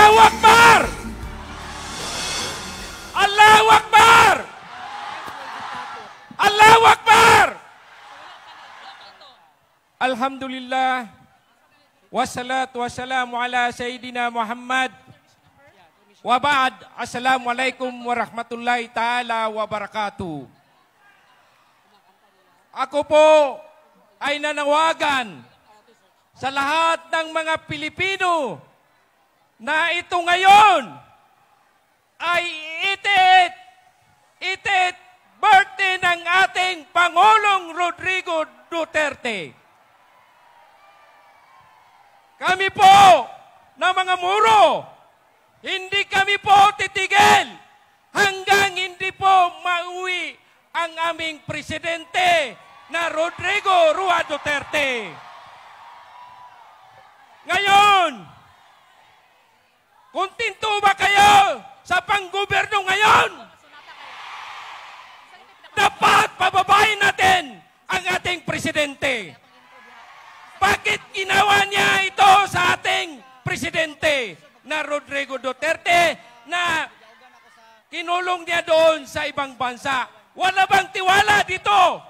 Allahu Akbar! Allahu Akbar! Allahu Akbar! Alhamdulillah. Wassalatu wassalamu ala Sayyidina Muhammad. Wa ba'd. Assalamualaikum warahmatullahi ta'ala wabarakatuh. Ako po ay nanawagan sa lahat ng mga Pilipino na ito ngayon ay itit birthday ng ating Pangulong Rodrigo Duterte. Kami po na mga muro, hindi kami po titigil hanggang hindi po mauwi ang aming presidente na Rodrigo Rua Duterte. Ngayon, kontento ba kayo sa panggoberno ngayon? Dapat pababayin natin ang ating presidente. Bakit ginawa niya ito sa ating presidente na Rodrigo Duterte na kinulong niya doon sa ibang bansa? Wala bang tiwala dito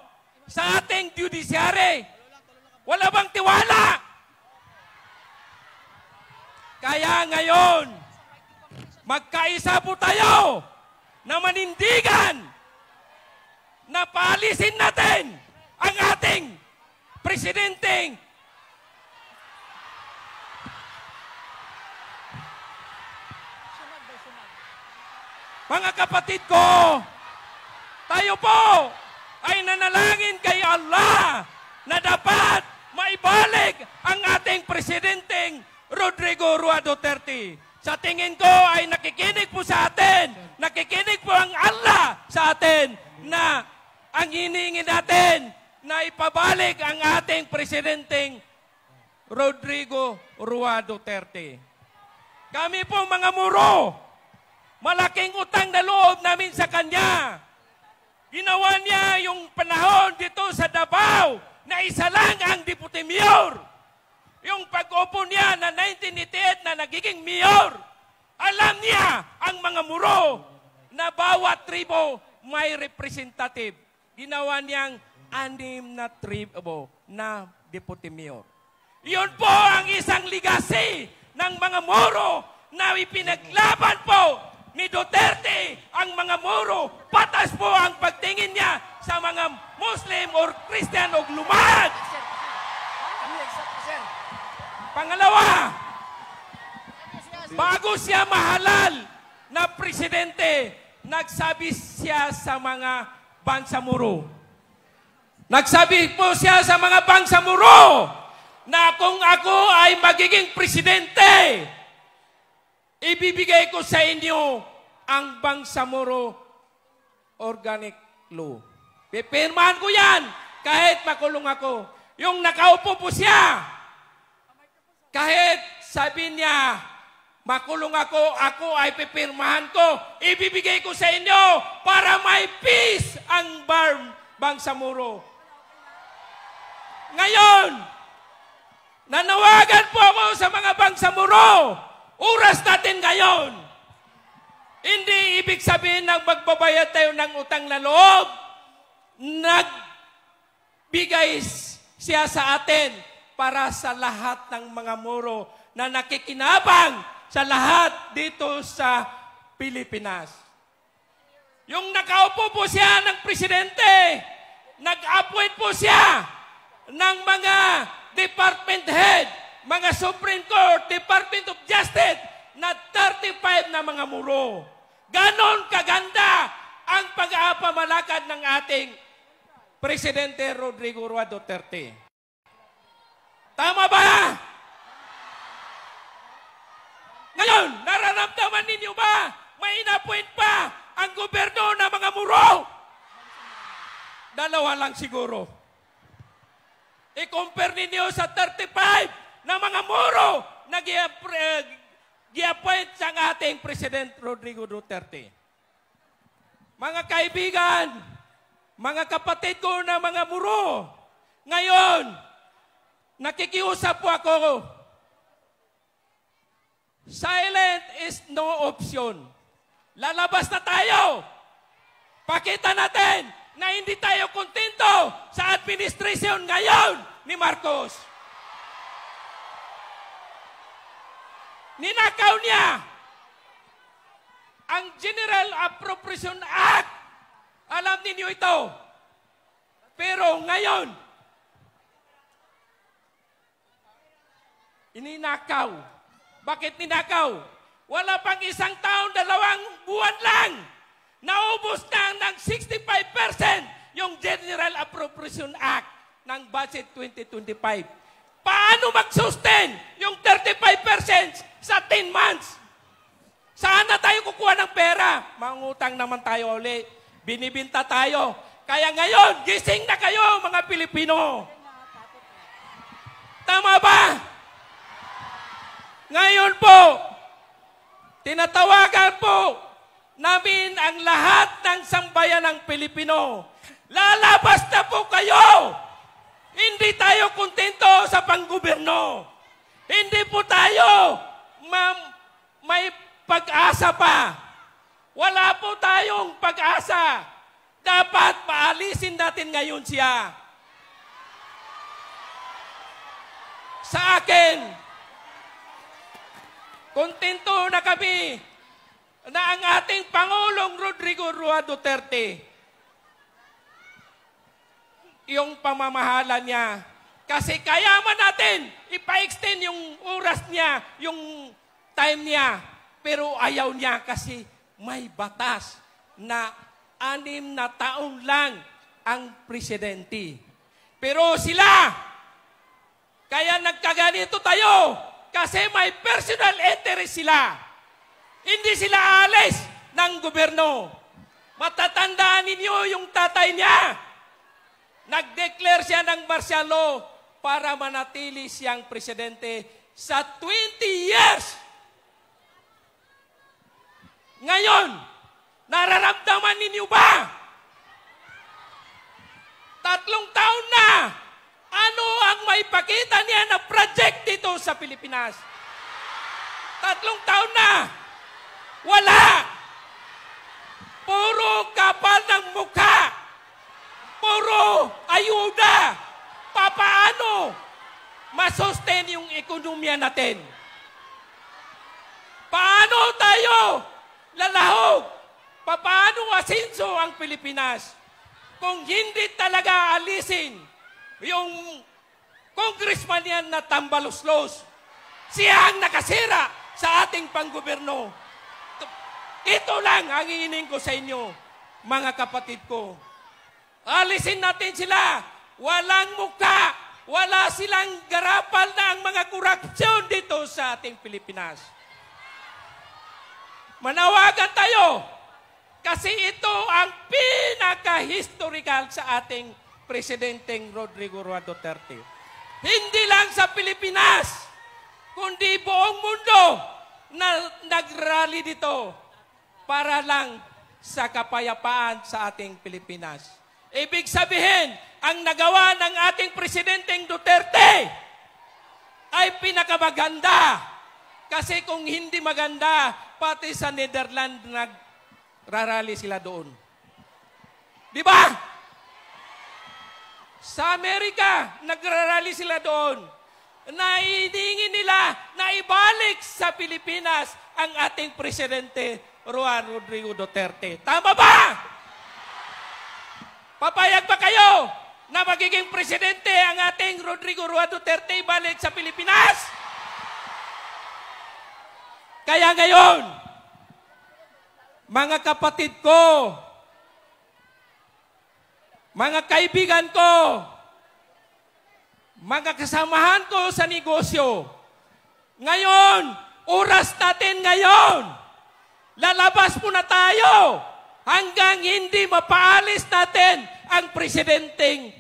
sa ating judiciary? Wala bang tiwala? Kaya ngayon, magkaisa po tayo na manindigan na paalisin natin ang ating presidenteng mga kapatid ko. Tayo po ay nanalangin kay Allah na dapat maibalik ang ating presidenteng Rodrigo Rua Duterte. Sa tingin ko ay nakikinig po sa atin, nakikinig po ang Allah sa atin na ang hinihingi natin na ipabalik ang ating presidenteng Rodrigo Rua Duterte. Kami po mga muro, malaking utang na loob namin sa kanya. Ginawa niya yung panahon dito sa Davao na isa lang ang deputy mayor. Yung pag-upo niya na 1988 na nagiging mayor, alam niya ang mga muro na bawat tribo may representative. Ginawa niyang 6 na tribo na deputy mayor. Yun po ang isang legacy ng mga muro na ipinaglaban po ni Duterte. Ang mga muro, patas po ang pagtingin niya sa mga Muslim or Christian o lumad. Pangalawa, bago siya mahalal na presidente, nagsabi siya sa mga bangsamoro. Nagsabi po siya sa mga bangsamoro na kung ako ay magiging presidente, ibibigay ko sa inyo ang Bangsamoro Organic Law. Pipirmahan ko yan kahit makulong ako. Yung nakaupo po siya, kahit sabi niya, makulong ako ay pipirmahan ko, ibibigay ko sa inyo para may peace ang Bangsamoro. Ngayon, nanawagan po ako sa mga Bangsamoro. Oras natin ngayon. Hindi ibig sabihin na magbabayad tayo ng utang na loob. Nagbigay siya sa atin para sa lahat ng mga muro na nakikinabang sa lahat dito sa Pilipinas. Yung nakaupo po siya ng presidente, nag-appoint po siya ng mga department head, mga Supreme Court, Department of Justice, na 35 na mga muro. Ganon kaganda ang pag-aapamalakad ng ating Presidente Rodrigo Rua Duterte. Tama ba? Ngayon, nararamdaman ninyo ba? May ina-appoint pa ang gobyerno ng mga muro? Dalawa lang siguro. I-compare ninyo sa 35 na mga muro na gi-appoint sa ating President Rodrigo Duterte. Mga kaibigan, mga kapatid ko na mga muro, ngayon, nakikiusap po ako Silent is no option. Lalabas na tayo. Pakita natin na hindi tayo kontento sa administrasyon ngayon ni Marcos. Ninakaw niya ang General Appropriation Act. Alam ninyo ito. Pero ngayon, ininakaw. Bakit ninakaw? Wala pang isang taon, 2 buwan lang. Naubos na ng 65% yung General Appropriation Act ng Budget 2025. Paano mag-sustain yung 35% sa 10 months? Saan na tayo kukuha ng pera? Mangutang naman tayo ulit. Binibinta tayo. Kaya ngayon, gising na kayo mga Pilipino. Tama ba? Ngayon po, tinatawagan po namin ang lahat ng sambayan ng Pilipino. Lalabas na po kayo! Hindi tayo kontento sa panggobyerno. Hindi po tayo may pag-asa pa. Wala po tayong pag-asa. Dapat paalisin natin ngayon siya. Sa akin, kontento na kami na ang ating Pangulong Rodrigo Roa Duterte, yung pamamahala niya, kasi kaya man natin ipa-extend yung oras niya, yung time niya, pero ayaw niya kasi may batas na 6 na taon lang ang presidente. Pero sila, kaya nagkaganito tayo, kasi may personal interest sila. Hindi sila alis ng gobyerno. Matatandaan ninyo yung tatay niya. Nag-declare siya ng martial law para manatili siyang presidente sa 20 years. Ngayon, nararamdaman ninyo ba? 3 taon na. Ano ang maipakita niya na project dito sa Pilipinas? 3 taon na. Wala. Puro kapal ng mukha. Puro ayuda. Papaano masustain yung ekonomiya natin? Paano tayo lalahog? Paano asenso ang Pilipinas? Kung hindi talaga alisin yung congressman yan na tambaluslos, siya ang nakasira sa ating panggobyerno. Ito lang ang hihiling ko sa inyo, mga kapatid ko. Alisin natin sila. Walang muka. Wala silang garapal na ang mga korupsyon dito sa ating Pilipinas. Manawagan tayo. Kasi ito ang pinaka-historical sa ating Presidenteng Rodrigo Roa Duterte. Hindi lang sa Pilipinas, kundi buong mundo na nag-rally dito para lang sa kapayapaan sa ating Pilipinas. Ibig sabihin, ang nagawa ng ating Presidenteng Duterte ay pinakamaganda. Kasi kung hindi maganda, pati sa Netherlands nagrarally sila doon. Di ba? Sa Amerika, nagrarally sila doon. Nahihingi nila na ibalik sa Pilipinas ang ating Presidente Roa Rodrigo Duterte. Tama ba? Papayag ba kayo na magiging presidente ang ating Rodrigo Roa Duterte ibalik sa Pilipinas? Kaya ngayon, mga kapatid ko, mga kaibigan ko, mga kasamahan ko sa negosyo, ngayon, oras natin ngayon, lalabas muna tayo hanggang hindi mapaalis natin ang presidenteng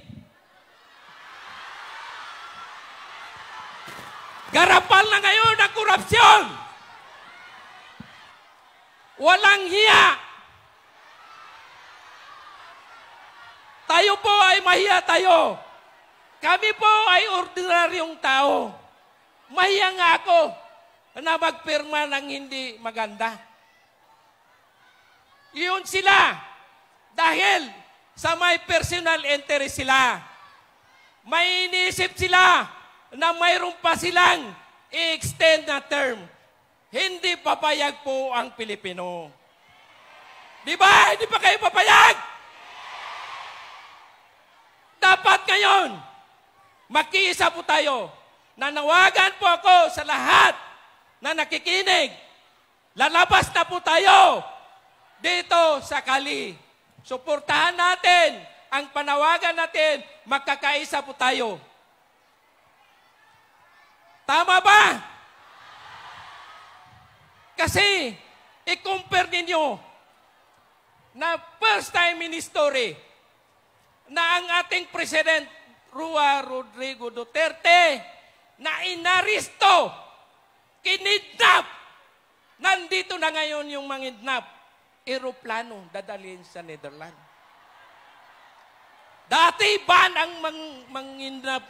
garapal na ngayon ang korupsyon. Walang hiya. Tayo po ay mahiya tayo. Kami po ay ordinaryong tao. Mahiya nga ako. na magpirma ng hindi maganda. Iyon sila. Dahil sa may personal interest sila. May iniisip sila na mayroon pa silang i-extend na term. Hindi papayag po ang Pilipino. Di ba? Hindi pa kayo papayag? Dapat ngayon, makiisa po tayo. Nanawagan po ako sa lahat na nakikinig. Lalabas na po tayo dito sa Kali. Suportahan natin ang panawagan natin, magkakaisa po tayo. Tama ba? Kasi, i-compare ninyo na first time in history na ang ating President Rodrigo Duterte na inaristo, kinidnap. Nandito na ngayon yung mangidnap. Aeroplano dadalhin sa Netherlands. Dati ban ang mangidnap.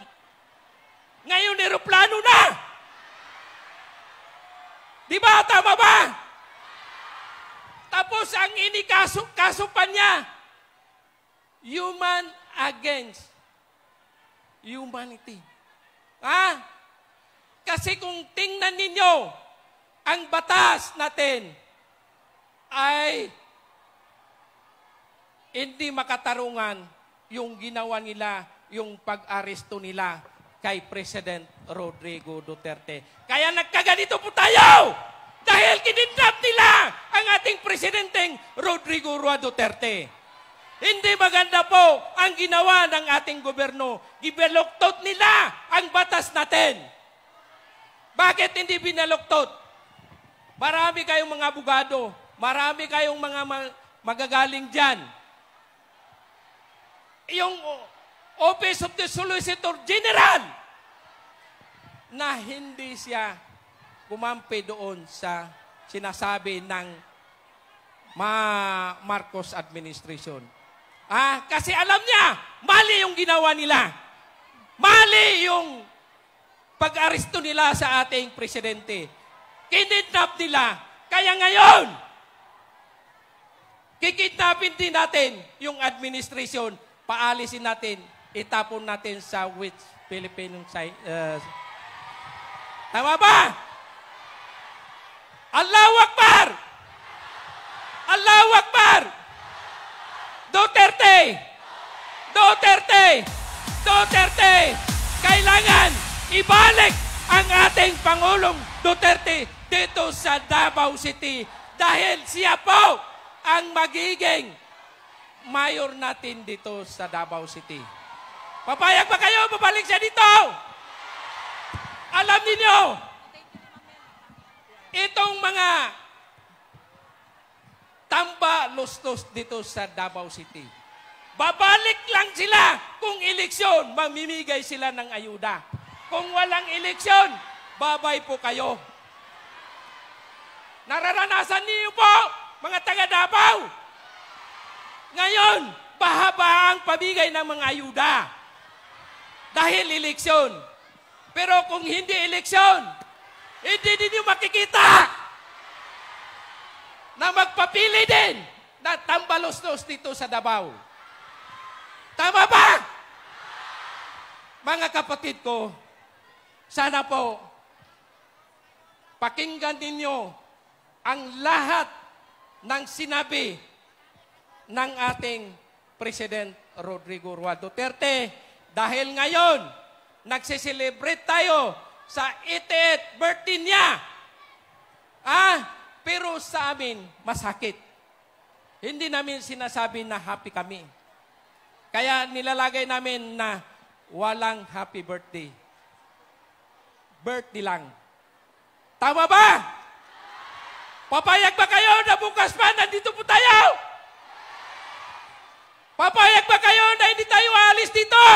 Ngayon aeroplano na. Di ba? Tama ba? Tapos ang kaso pa niya, human against humanity. Ha? Kasi kung tingnan ninyo, ang batas natin ay hindi makatarungan yung ginawa nila, yung pag-aresto nila kay President Rodrigo Duterte. Kaya nagkaganito po tayo dahil kinidnap nila ang ating Presidenteng Rodrigo Duterte. Hindi maganda po ang ginawa ng ating gobyerno. Ibinaluktot nila ang batas natin. Bakit hindi binaluktot? Marami kayong mga abogado, marami kayong mga magagaling dyan. Yung Office of the Solicitor General na hindi siya kumampi doon sa sinasabi ng Marcos administration. Kasi alam niya, mali yung ginawa nila. Mali yung pag-aresto nila sa ating presidente. Kinidnap nila. Kaya ngayon, kikidnapin din natin yung administration, paalisin natin, itapon natin sa Philippine side. Tama ba? Allahu Akbar! Allahu Akbar! Duterte! Duterte! Duterte! Kailangan ibalik ang ating Pangulong Duterte dito sa Davao City dahil siya po ang magiging mayor natin dito sa Davao City. Papayag ba kayo? Babalik siya dito! Alam niyo, itong mga tamba-lustos dito sa Davao City, babalik lang sila kung eleksyon, mamimigay sila ng ayuda. Kung walang eleksyon, babay po kayo. Nararanasan niyo po, mga taga-Davao. Ngayon, bahaba ang pamigay ng mga ayuda. Dahil eleksyon. Pero kung hindi eleksyon, hindi ninyo makikita na magpapili din na tambalos-los dito sa Davao. Tama ba? Mga kapatid ko, sana po, pakinggan ninyo ang lahat ng sinabi ng ating President Rodrigo Duterte dahil ngayon, nagsiselebrate tayo sa 88th birthday niya. Pero sa amin, masakit. Hindi namin sinasabi na happy kami. Kaya nilalagay namin na walang happy birthday. Birthday lang. Tama ba? Papayag ba kayo na bukas pa nandito po tayo? Papayag ba kayo na hindi tayo aalis dito?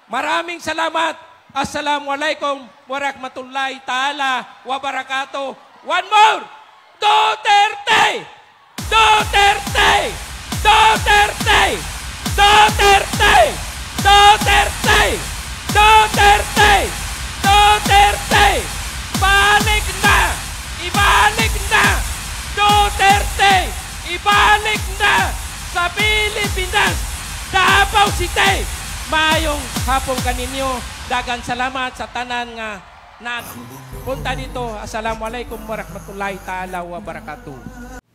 Maraming salamat. Assalamualaikum warahmatullahi ta'ala wabarakatuh. One more! Duterte! Duterte! Duterte! Duterte! Duterte! Duterte! Duterte! Balik na! Ibalik na! Duterte! Ibalik na sa Pilipinas! Davao City! Mayong hapon kaninyo. Dagang salamat sa tanan nga punta dito. Assalamualaikum warahmatullahi ta'ala wa barakatuh.